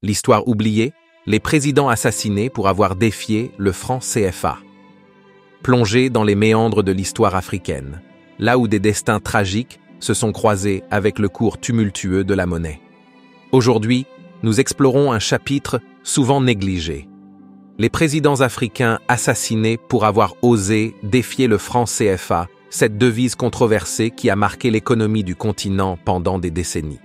L'histoire oubliée, les présidents assassinés pour avoir défié le franc CFA. Plongés dans les méandres de l'histoire africaine, là où des destins tragiques se sont croisés avec le cours tumultueux de la monnaie. Aujourd'hui, nous explorons un chapitre souvent négligé. Les présidents africains assassinés pour avoir osé défier le franc CFA, cette devise controversée qui a marqué l'économie du continent pendant des décennies.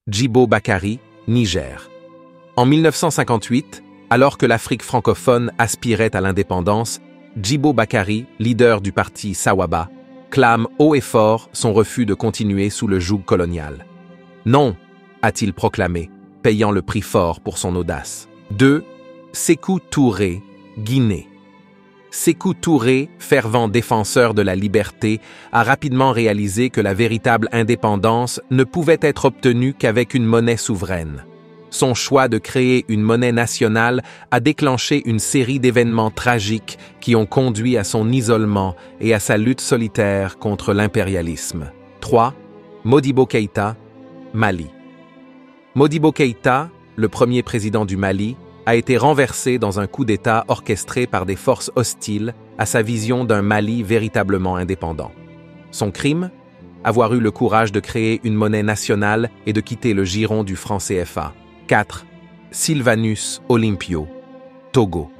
Djibo Bakary, Niger. En 1958, alors que l'Afrique francophone aspirait à l'indépendance, Djibo Bakary, leader du parti Sawaba, clame haut et fort son refus de continuer sous le joug colonial. Non, a-t-il proclamé, payant le prix fort pour son audace. 2. Sékou Touré, Guinée. Sékou Touré, fervent défenseur de la liberté, a rapidement réalisé que la véritable indépendance ne pouvait être obtenue qu'avec une monnaie souveraine. Son choix de créer une monnaie nationale a déclenché une série d'événements tragiques qui ont conduit à son isolement et à sa lutte solitaire contre l'impérialisme. 3. Modibo Keïta, Mali. Modibo Keïta, le premier président du Mali, a été renversé dans un coup d'État orchestré par des forces hostiles à sa vision d'un Mali véritablement indépendant. Son crime? Avoir eu le courage de créer une monnaie nationale et de quitter le giron du franc CFA. 4. Sylvanus Olympio, Togo.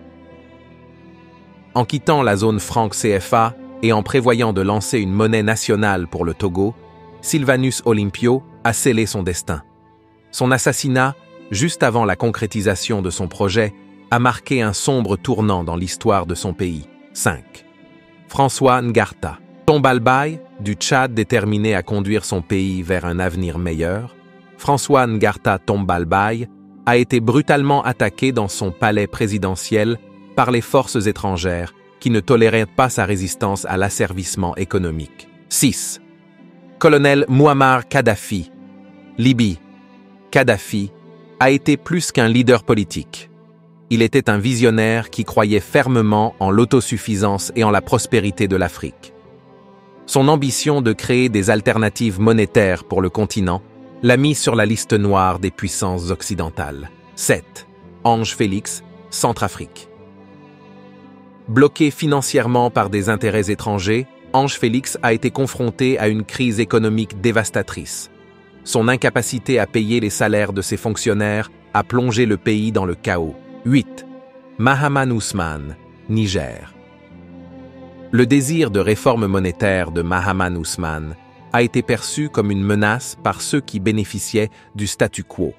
En quittant la zone franc CFA et en prévoyant de lancer une monnaie nationale pour le Togo, Sylvanus Olympio a scellé son destin. Son assassinat, juste avant la concrétisation de son projet, a marqué un sombre tournant dans l'histoire de son pays. 5. François Ngarta. Tombalbaye, du Tchad déterminé à conduire son pays vers un avenir meilleur, François Ngarta Tombalbaye a été brutalement attaqué dans son palais présidentiel par les forces étrangères qui ne toléraient pas sa résistance à l'asservissement économique. 6. Colonel Mouammar Kadhafi. Libye. Kadhafi a été plus qu'un leader politique. Il était un visionnaire qui croyait fermement en l'autosuffisance et en la prospérité de l'Afrique. Son ambition de créer des alternatives monétaires pour le continent l'a mis sur la liste noire des puissances occidentales. 7. Ange Félix, Centrafrique. Bloqué financièrement par des intérêts étrangers, Ange Félix a été confronté à une crise économique dévastatrice. Son incapacité à payer les salaires de ses fonctionnaires a plongé le pays dans le chaos. 8. Mahaman Ousmane, Niger. Le désir de réforme monétaire de Mahaman Ousmane a été perçu comme une menace par ceux qui bénéficiaient du statu quo.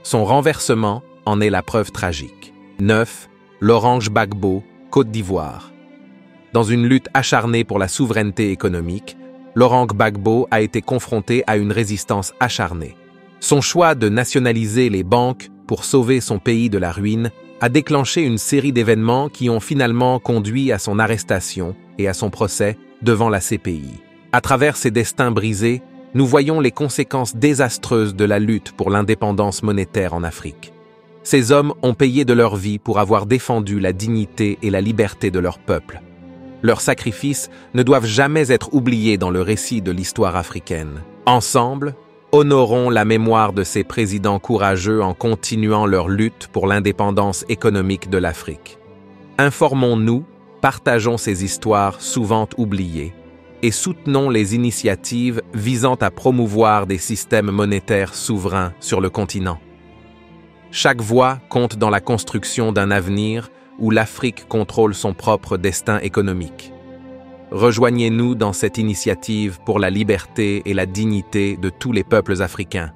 Son renversement en est la preuve tragique. 9. Laurent Gbagbo, Côte d'Ivoire. Dans une lutte acharnée pour la souveraineté économique, Laurent Gbagbo a été confronté à une résistance acharnée. Son choix de nationaliser les banques pour sauver son pays de la ruine a déclenché une série d'événements qui ont finalement conduit à son arrestation et à son procès devant la CPI. À travers ces destins brisés, nous voyons les conséquences désastreuses de la lutte pour l'indépendance monétaire en Afrique. Ces hommes ont payé de leur vie pour avoir défendu la dignité et la liberté de leur peuple. Leurs sacrifices ne doivent jamais être oubliés dans le récit de l'histoire africaine. Ensemble, honorons la mémoire de ces présidents courageux en continuant leur lutte pour l'indépendance économique de l'Afrique. Informons-nous, partageons ces histoires souvent oubliées et soutenons les initiatives visant à promouvoir des systèmes monétaires souverains sur le continent. Chaque voix compte dans la construction d'un avenir où l'Afrique contrôle son propre destin économique. Rejoignez-nous dans cette initiative pour la liberté et la dignité de tous les peuples africains.